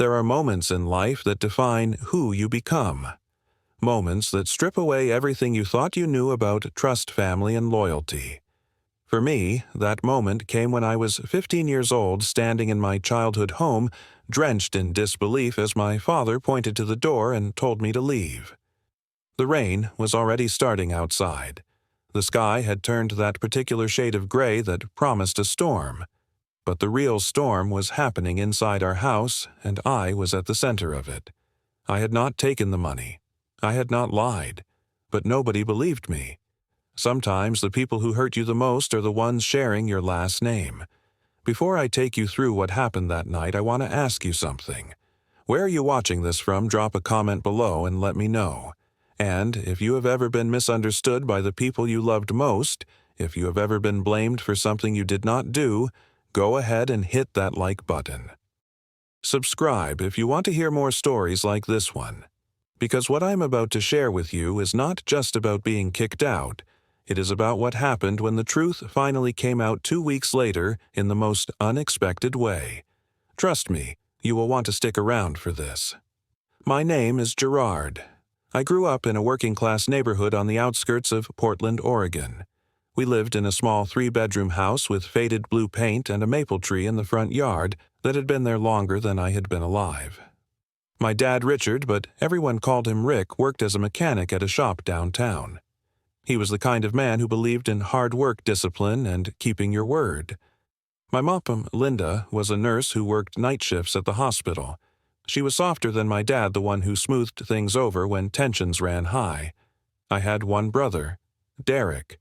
There are moments in life that define who you become. Moments that strip away everything you thought you knew about trust, family, and loyalty. For me, that moment came when I was 15 years old, standing in my childhood home, drenched in disbelief as my father pointed to the door and told me to leave. The rain was already starting outside. The sky had turned that particular shade of gray that promised a storm. But the real storm was happening inside our house, and I was at the center of it. I had not taken the money. I had not lied. But nobody believed me. Sometimes the people who hurt you the most are the ones sharing your last name. Before I take you through what happened that night, I want to ask you something. Where are you watching this from? Drop a comment below and let me know. And if you have ever been misunderstood by the people you loved most, if you have ever been blamed for something you did not do, go ahead and hit that like button. Subscribe if you want to hear more stories like this one. Because what I'm about to share with you is not just about being kicked out. It is about what happened when the truth finally came out 2 weeks later in the most unexpected way. Trust me, you will want to stick around for this. My name is Gerard. I grew up in a working-class neighborhood on the outskirts of Portland, Oregon. We lived in a small 3-bedroom house with faded blue paint and a maple tree in the front yard that had been there longer than I had been alive. My dad, Richard, but everyone called him Rick, worked as a mechanic at a shop downtown. He was the kind of man who believed in hard work, discipline, and keeping your word. My mom, Linda, was a nurse who worked night shifts at the hospital. She was softer than my dad, the one who smoothed things over when tensions ran high. I had one brother, Derek.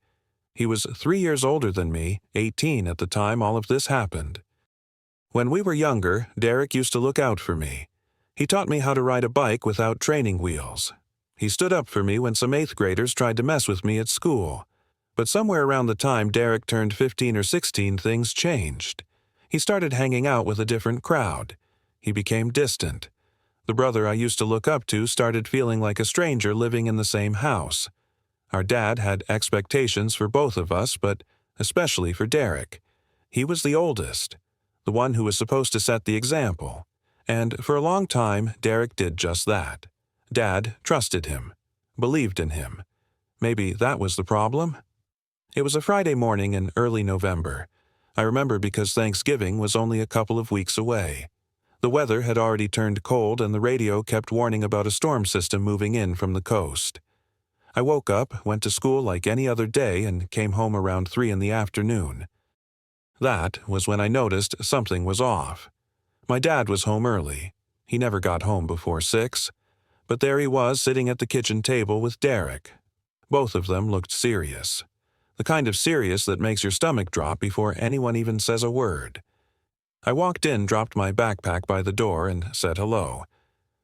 He was 3 years older than me, 18 at the time all of this happened. When we were younger, Derek used to look out for me. He taught me how to ride a bike without training wheels. He stood up for me when some 8th graders tried to mess with me at school. But somewhere around the time Derek turned 15 or 16, things changed. He started hanging out with a different crowd. He became distant. The brother I used to look up to started feeling like a stranger living in the same house. Our dad had expectations for both of us, but especially for Derek. He was the oldest, the one who was supposed to set the example. And for a long time, Derek did just that. Dad trusted him, believed in him. Maybe that was the problem? It was a Friday morning in early November. I remember because Thanksgiving was only a couple of weeks away. The weather had already turned cold and the radio kept warning about a storm system moving in from the coast. I woke up, went to school like any other day, and came home around 3 in the afternoon. That was when I noticed something was off. My dad was home early. He never got home before 6. But there he was sitting at the kitchen table with Derek. Both of them looked serious. The kind of serious that makes your stomach drop before anyone even says a word. I walked in, dropped my backpack by the door, and said hello.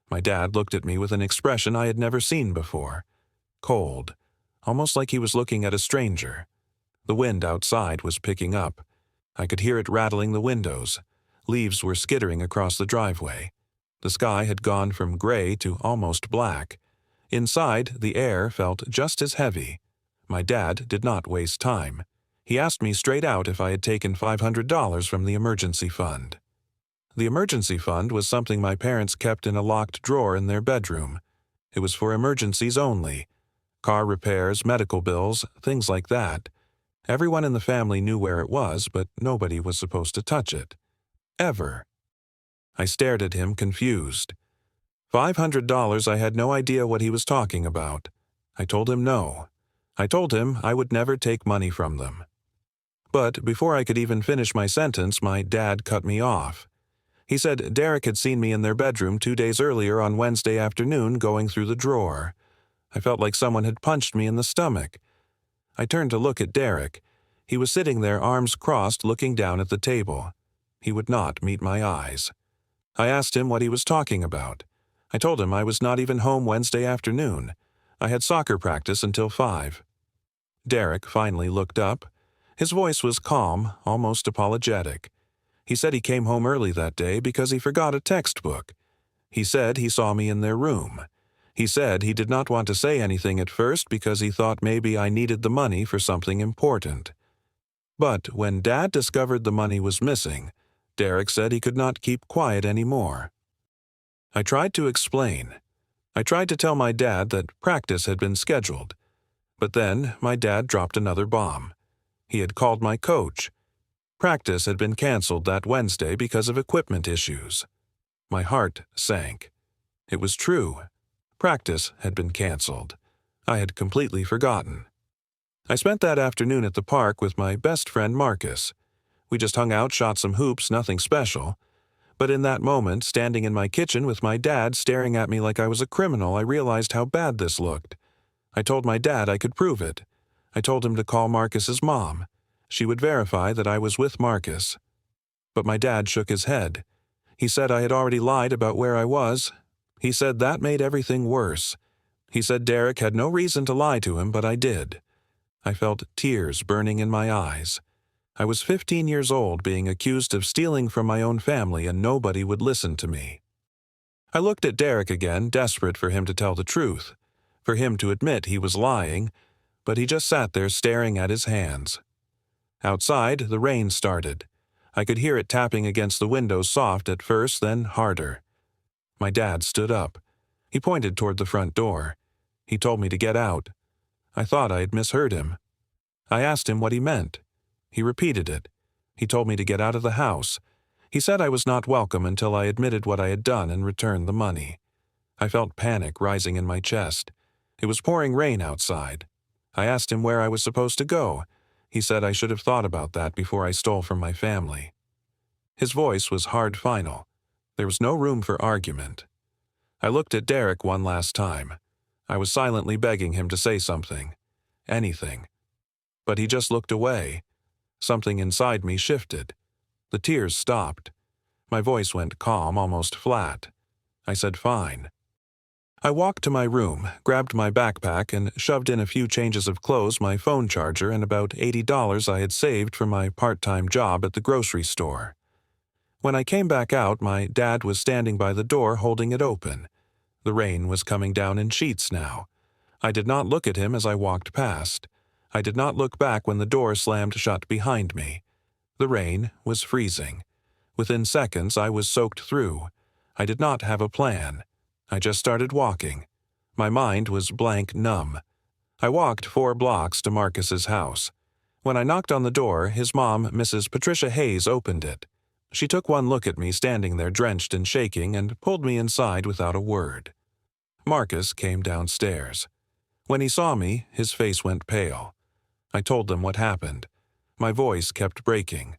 My dad looked at me with an expression I had never seen before. Cold, almost like he was looking at a stranger. The wind outside was picking up. I could hear it rattling the windows. Leaves were skittering across the driveway. The sky had gone from gray to almost black. Inside, the air felt just as heavy. My dad did not waste time. He asked me straight out if I had taken $500 from the emergency fund. The emergency fund was something my parents kept in a locked drawer in their bedroom. It was for emergencies only. Car repairs, medical bills, things like that. Everyone in the family knew where it was, but nobody was supposed to touch it. Ever. I stared at him, confused. $500, I had no idea what he was talking about. I told him no. I told him I would never take money from them. But before I could even finish my sentence, my dad cut me off. He said Derek had seen me in their bedroom 2 days earlier on Wednesday afternoon going through the drawer. I felt like someone had punched me in the stomach. I turned to look at Derek. He was sitting there, arms crossed, looking down at the table. He would not meet my eyes. I asked him what he was talking about. I told him I was not even home Wednesday afternoon. I had soccer practice until 5. Derek finally looked up. His voice was calm, almost apologetic. He said he came home early that day because he forgot a textbook. He said he saw me in their room. He said he did not want to say anything at first because he thought maybe I needed the money for something important. But when Dad discovered the money was missing, Derek said he could not keep quiet anymore. I tried to explain. I tried to tell my dad that practice had been scheduled. But then my dad dropped another bomb. He had called my coach. Practice had been canceled that Wednesday because of equipment issues. My heart sank. It was true. Practice had been canceled. I had completely forgotten. I spent that afternoon at the park with my best friend Marcus. We just hung out, shot some hoops, nothing special. But in that moment, standing in my kitchen with my dad staring at me like I was a criminal, I realized how bad this looked. I told my dad I could prove it. I told him to call Marcus's mom. She would verify that I was with Marcus. But my dad shook his head. He said I had already lied about where I was. He said that made everything worse. He said Derek had no reason to lie to him, but I did. I felt tears burning in my eyes. I was 15 years old, being accused of stealing from my own family, and nobody would listen to me. I looked at Derek again, desperate for him to tell the truth, for him to admit he was lying, but he just sat there staring at his hands. Outside, the rain started. I could hear it tapping against the windows, soft at first, then harder. My dad stood up. He pointed toward the front door. He told me to get out. I thought I had misheard him. I asked him what he meant. He repeated it. He told me to get out of the house. He said I was not welcome until I admitted what I had done and returned the money. I felt panic rising in my chest. It was pouring rain outside. I asked him where I was supposed to go. He said I should have thought about that before I stole from my family. His voice was hard final. There was no room for argument. I looked at Derek one last time. I was silently begging him to say something. Anything. But he just looked away. Something inside me shifted. The tears stopped. My voice went calm, almost flat. I said fine. I walked to my room, grabbed my backpack, and shoved in a few changes of clothes, my phone charger, and about $80 I had saved from my part-time job at the grocery store. When I came back out, my dad was standing by the door holding it open. The rain was coming down in sheets now. I did not look at him as I walked past. I did not look back when the door slammed shut behind me. The rain was freezing. Within seconds, I was soaked through. I did not have a plan. I just started walking. My mind was blank numb. I walked 4 blocks to Marcus's house. When I knocked on the door, his mom, Mrs. Patricia Hayes, opened it. She took one look at me standing there drenched and shaking and pulled me inside without a word. Marcus came downstairs. When he saw me, his face went pale. I told them what happened. My voice kept breaking.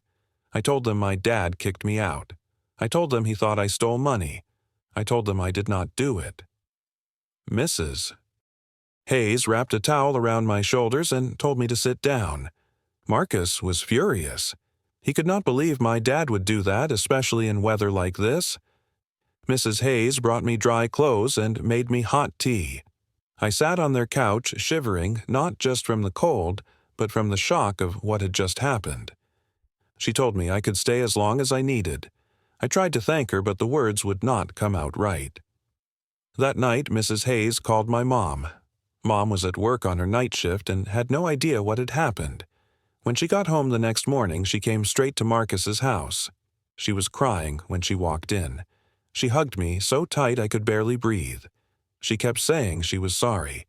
I told them my dad kicked me out. I told them he thought I stole money. I told them I did not do it. Mrs. Hayes wrapped a towel around my shoulders and told me to sit down. Marcus was furious. He could not believe my dad would do that, especially in weather like this. Mrs. Hayes brought me dry clothes and made me hot tea. I sat on their couch, shivering, not just from the cold, but from the shock of what had just happened. She told me I could stay as long as I needed. I tried to thank her, but the words would not come out right. That night, Mrs. Hayes called my mom. Mom was at work on her night shift and had no idea what had happened. When she got home the next morning, she came straight to Marcus's house. She was crying when she walked in. She hugged me so tight I could barely breathe. She kept saying she was sorry.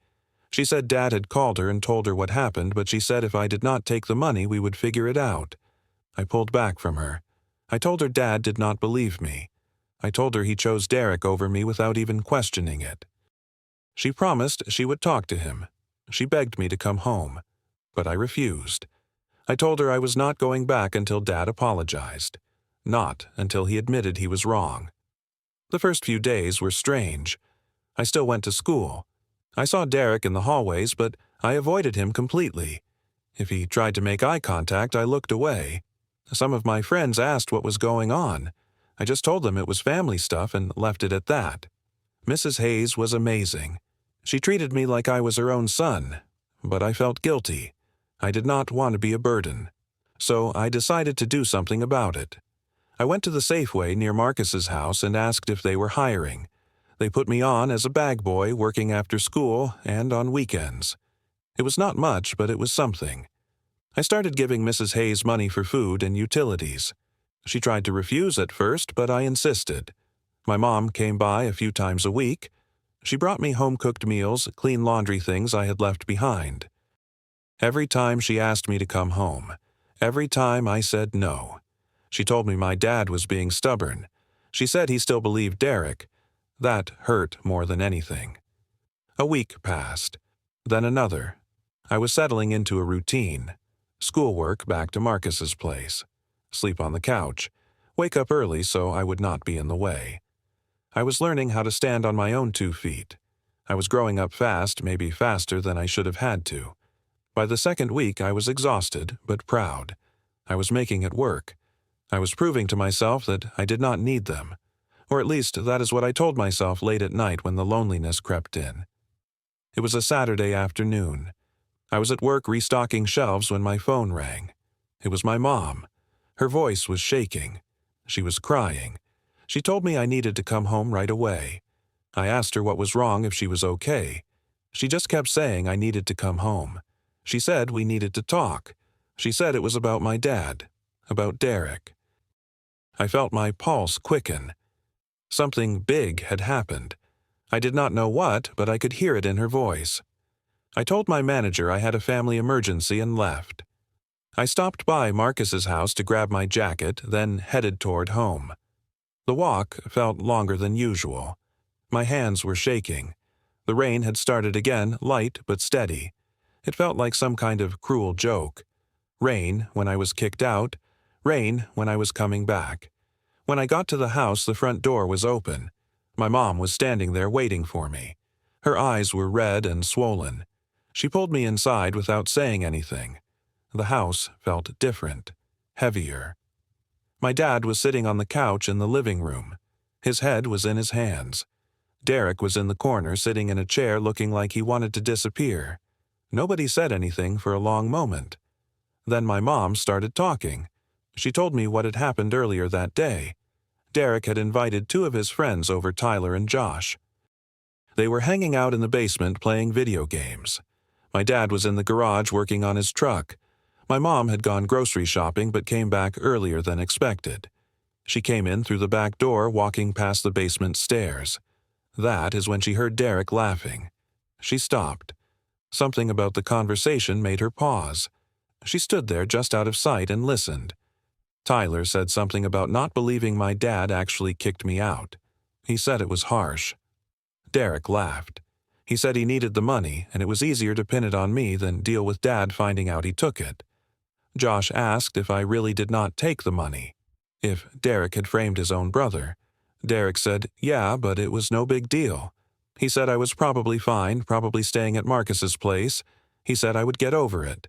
She said Dad had called her and told her what happened, but she said if I did not take the money, we would figure it out. I pulled back from her. I told her Dad did not believe me. I told her he chose Derek over me without even questioning it. She promised she would talk to him. She begged me to come home, but I refused. I told her I was not going back until Dad apologized, not until he admitted he was wrong. The first few days were strange. I still went to school. I saw Derek in the hallways, but I avoided him completely. If he tried to make eye contact, I looked away. Some of my friends asked what was going on. I just told them it was family stuff and left it at that. Mrs. Hayes was amazing. She treated me like I was her own son, but I felt guilty. I did not want to be a burden. So I decided to do something about it. I went to the Safeway near Marcus's house and asked if they were hiring. They put me on as a bag boy working after school and on weekends. It was not much, but it was something. I started giving Mrs. Hayes money for food and utilities. She tried to refuse at first, but I insisted. My mom came by a few times a week. She brought me home-cooked meals, clean laundry things I had left behind. Every time she asked me to come home. Every time I said no. She told me my dad was being stubborn. She said he still believed Derek. That hurt more than anything. A week passed. Then another. I was settling into a routine. Schoolwork back to Marcus's place. Sleep on the couch. Wake up early so I would not be in the way. I was learning how to stand on my own 2 feet. I was growing up fast, maybe faster than I should have had to. By the second week, I was exhausted, but proud. I was making it work. I was proving to myself that I did not need them. Or at least that is what I told myself late at night when the loneliness crept in. It was a Saturday afternoon. I was at work restocking shelves when my phone rang. It was my mom. Her voice was shaking. She was crying. She told me I needed to come home right away. I asked her what was wrong, if she was okay. She just kept saying I needed to come home. She said we needed to talk. She said it was about my dad, about Derek. I felt my pulse quicken. Something big had happened. I did not know what, but I could hear it in her voice. I told my manager I had a family emergency and left. I stopped by Marcus's house to grab my jacket, then headed toward home. The walk felt longer than usual. My hands were shaking. The rain had started again, light but steady. It felt like some kind of cruel joke. Rain when I was kicked out, rain when I was coming back. When I got to the house, the front door was open. My mom was standing there waiting for me. Her eyes were red and swollen. She pulled me inside without saying anything. The house felt different, heavier. My dad was sitting on the couch in the living room. His head was in his hands. Derek was in the corner sitting in a chair looking like he wanted to disappear. Nobody said anything for a long moment. Then my mom started talking. She told me what had happened earlier that day. Derek had invited 2 of his friends over, Tyler and Josh. They were hanging out in the basement playing video games. My dad was in the garage working on his truck. My mom had gone grocery shopping but came back earlier than expected. She came in through the back door, walking past the basement stairs. That is when she heard Derek laughing. She stopped. Something about the conversation made her pause. She stood there just out of sight and listened. Tyler said something about not believing my dad actually kicked me out. He said it was harsh. Derek laughed. He said he needed the money, and it was easier to pin it on me than deal with Dad finding out he took it. Josh asked if I really did not take the money, if Derek had framed his own brother. Derek said, yeah, but it was no big deal. He said I was probably fine, probably staying at Marcus's place. He said I would get over it.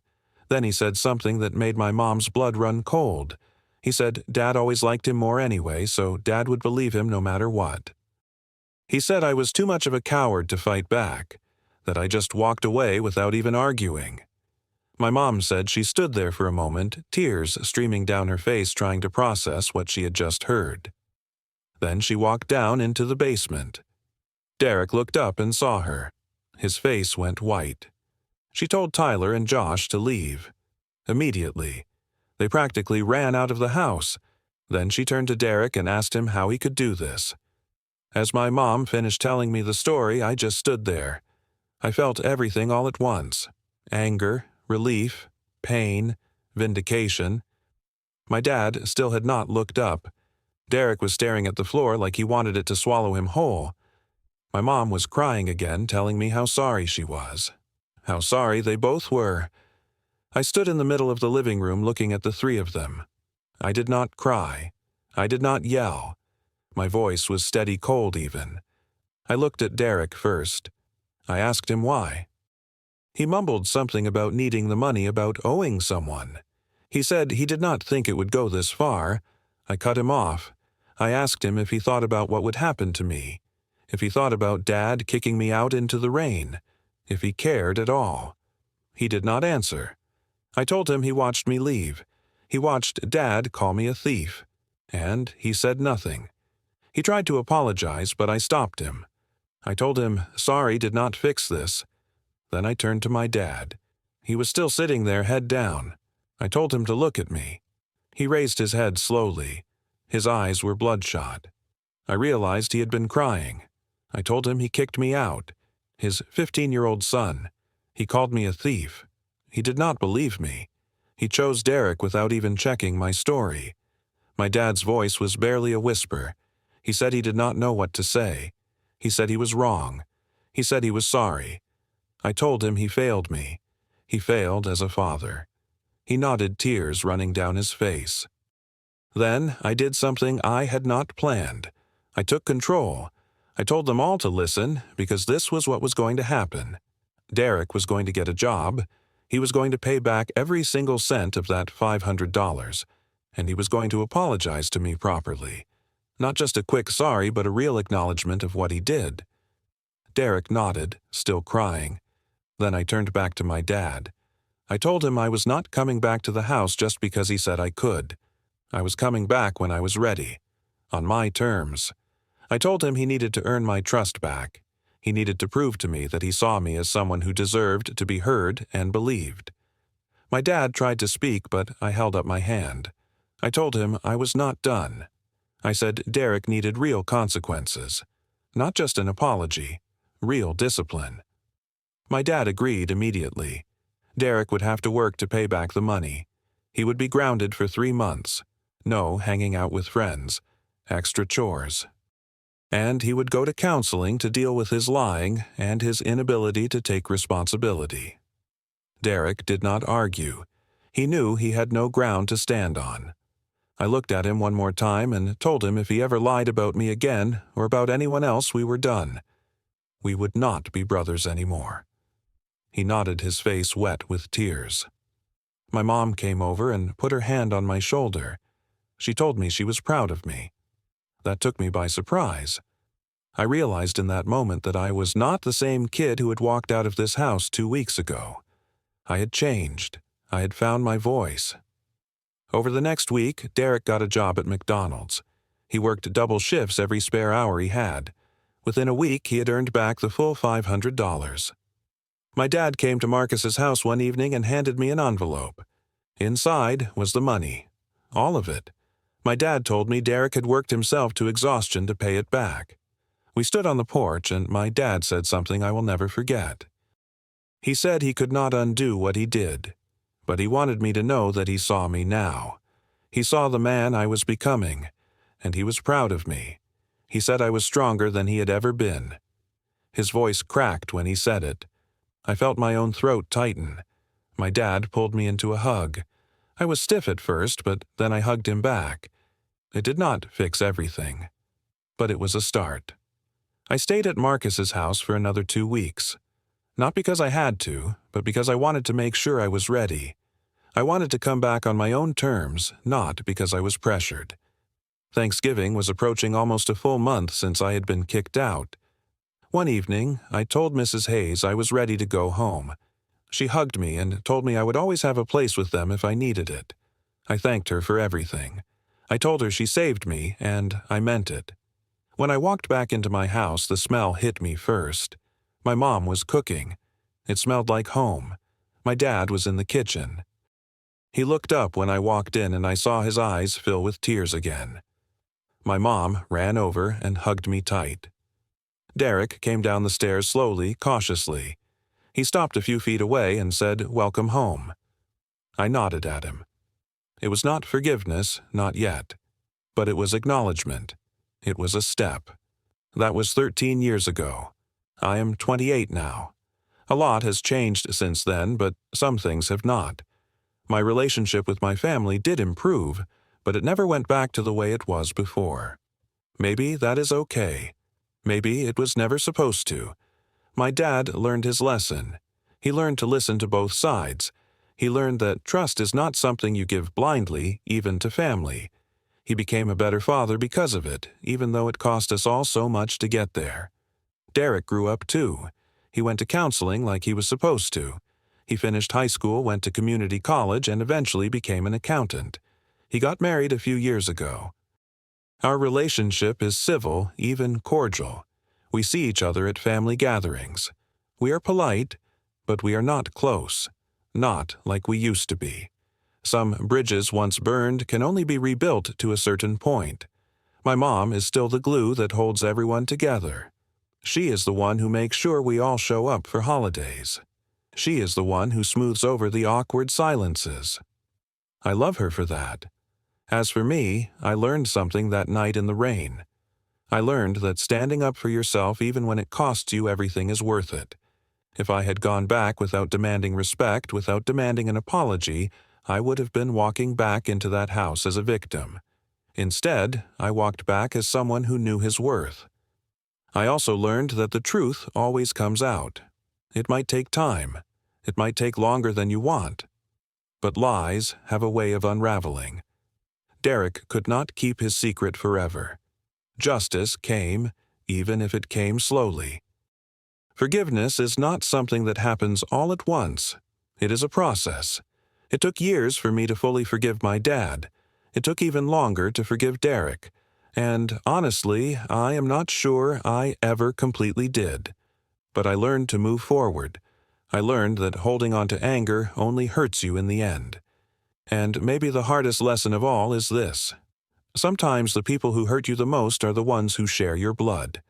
Then he said something that made my mom's blood run cold. He said Dad always liked him more anyway, so Dad would believe him no matter what. He said I was too much of a coward to fight back, that I just walked away without even arguing. My mom said she stood there for a moment, tears streaming down her face trying to process what she had just heard. Then she walked down into the basement. Derek looked up and saw her. His face went white. She told Tyler and Josh to leave. Immediately. They practically ran out of the house. Then she turned to Derek and asked him how he could do this. As my mom finished telling me the story, I just stood there. I felt everything all at once. Anger, relief, pain, vindication. My dad still had not looked up. Derek was staring at the floor like he wanted it to swallow him whole. My mom was crying again, telling me how sorry she was. How sorry they both were. I stood in the middle of the living room looking at the 3 of them. I did not cry. I did not yell. My voice was steady cold even. I looked at Derek first. I asked him why. He mumbled something about needing the money, about owing someone. He said he did not think it would go this far. I cut him off. I asked him if he thought about what would happen to me, if he thought about Dad kicking me out into the rain, if he cared at all. He did not answer. I told him he watched me leave. He watched Dad call me a thief. And he said nothing. He tried to apologize, but I stopped him. I told him sorry did not fix this. Then I turned to my dad. He was still sitting there, head down. I told him to look at me. He raised his head slowly. His eyes were bloodshot. I realized he had been crying. I told him he kicked me out. His 15-year-old son. He called me a thief. He did not believe me. He chose Derek without even checking my story. My dad's voice was barely a whisper. He said he did not know what to say. He said he was wrong. He said he was sorry. I told him he failed me. He failed as a father. He nodded, tears running down his face. Then I did something I had not planned. I took control. I told them all to listen because this was what was going to happen. Derek was going to get a job. He was going to pay back every single cent of that $500, and he was going to apologize to me properly. Not just a quick sorry, but a real acknowledgement of what he did. Derek nodded, still crying. Then I turned back to my dad. I told him I was not coming back to the house just because he said I could. I was coming back when I was ready, on my terms. I told him he needed to earn my trust back. He needed to prove to me that he saw me as someone who deserved to be heard and believed. My dad tried to speak, but I held up my hand. I told him I was not done. I said Derek needed real consequences, not just an apology, real discipline. My dad agreed immediately. Derek would have to work to pay back the money. He would be grounded for 3 months. No hanging out with friends. Extra chores. And he would go to counseling to deal with his lying and his inability to take responsibility. Derek did not argue. He knew he had no ground to stand on. I looked at him one more time and told him if he ever lied about me again or about anyone else, we were done. We would not be brothers anymore. He nodded, his face wet with tears. My mom came over and put her hand on my shoulder. She told me she was proud of me. That took me by surprise. I realized in that moment that I was not the same kid who had walked out of this house 2 weeks ago. I had changed. I had found my voice. Over the next week, Derek got a job at McDonald's. He worked double shifts every spare hour he had. Within a week, he had earned back the full $500. My dad came to Marcus's house one evening and handed me an envelope. Inside was the money. All of it. My dad told me Derek had worked himself to exhaustion to pay it back. We stood on the porch, and my dad said something I will never forget. He said he could not undo what he did, but he wanted me to know that he saw me now. He saw the man I was becoming, and he was proud of me. He said I was stronger than he had ever been. His voice cracked when he said it. I felt my own throat tighten. My dad pulled me into a hug. I was stiff at first, but then I hugged him back. It did not fix everything, but it was a start. I stayed at Marcus's house for another 2 weeks. Not because I had to, but because I wanted to make sure I was ready. I wanted to come back on my own terms, not because I was pressured. Thanksgiving was approaching almost a full month since I had been kicked out. One evening, I told Mrs. Hayes I was ready to go home. She hugged me and told me I would always have a place with them if I needed it. I thanked her for everything. I told her she saved me, and I meant it. When I walked back into my house, the smell hit me first. My mom was cooking. It smelled like home. My dad was in the kitchen. He looked up when I walked in, and I saw his eyes fill with tears again. My mom ran over and hugged me tight. Derek came down the stairs slowly, cautiously. He stopped a few feet away and said, "Welcome home." I nodded at him. It was not forgiveness, not yet. But it was acknowledgement. It was a step. That was 13 years ago. I am 28 now. A lot has changed since then, but some things have not. My relationship with my family did improve, but it never went back to the way it was before. Maybe that is okay. Maybe it was never supposed to. My dad learned his lesson. He learned to listen to both sides. He learned that trust is not something you give blindly, even to family. He became a better father because of it, even though it cost us all so much to get there. Derek grew up too. He went to counseling like he was supposed to. He finished high school, went to community college, and eventually became an accountant. He got married a few years ago. Our relationship is civil, even cordial. We see each other at family gatherings. We are polite, but we are not close. Not like we used to be. Some bridges once burned can only be rebuilt to a certain point. My mom is still the glue that holds everyone together. She is the one who makes sure we all show up for holidays. She is the one who smooths over the awkward silences. I love her for that. As for me, I learned something that night in the rain. I learned that standing up for yourself even when it costs you everything is worth it. If I had gone back without demanding respect, without demanding an apology, I would have been walking back into that house as a victim. Instead, I walked back as someone who knew his worth. I also learned that the truth always comes out. It might take time. It might take longer than you want. But lies have a way of unraveling. Derek could not keep his secret forever. Justice came, even if it came slowly. Forgiveness is not something that happens all at once. It is a process. It took years for me to fully forgive my dad. It took even longer to forgive Derek. And honestly, I am not sure I ever completely did. But I learned to move forward. I learned that holding on to anger only hurts you in the end. And maybe the hardest lesson of all is this. Sometimes the people who hurt you the most are the ones who share your blood.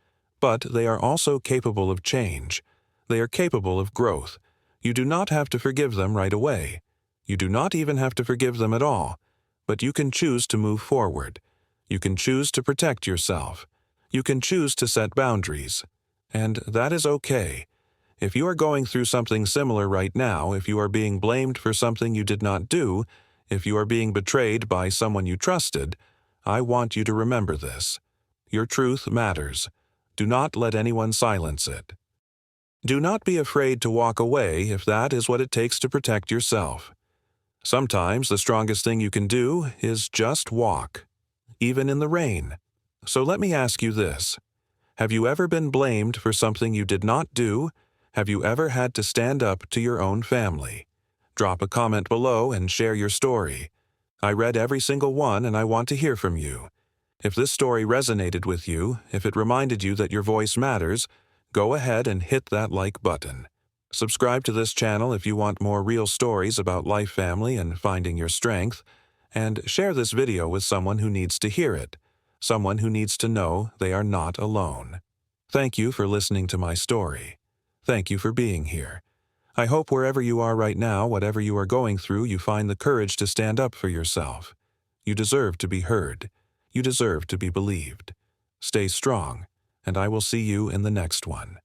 But they are also capable of change. They are capable of growth. You do not have to forgive them right away. You do not even have to forgive them at all. But you can choose to move forward. You can choose to protect yourself. You can choose to set boundaries. And that is okay. If you are going through something similar right now, if you are being blamed for something you did not do, if you are being betrayed by someone you trusted, I want you to remember this. Your truth matters. Do not let anyone silence it. Do not be afraid to walk away if that is what it takes to protect yourself. Sometimes the strongest thing you can do is just walk, even in the rain. So let me ask you this. Have you ever been blamed for something you did not do? Have you ever had to stand up to your own family? Drop a comment below and share your story. I read every single one and I want to hear from you. If this story resonated with you, if it reminded you that your voice matters, go ahead and hit that like button. Subscribe to this channel if you want more real stories about life, family, and finding your strength, and share this video with someone who needs to hear it, someone who needs to know they are not alone. Thank you for listening to my story. Thank you for being here. I hope wherever you are right now, whatever you are going through, you find the courage to stand up for yourself. You deserve to be heard. You deserve to be believed. Stay strong, and I will see you in the next one.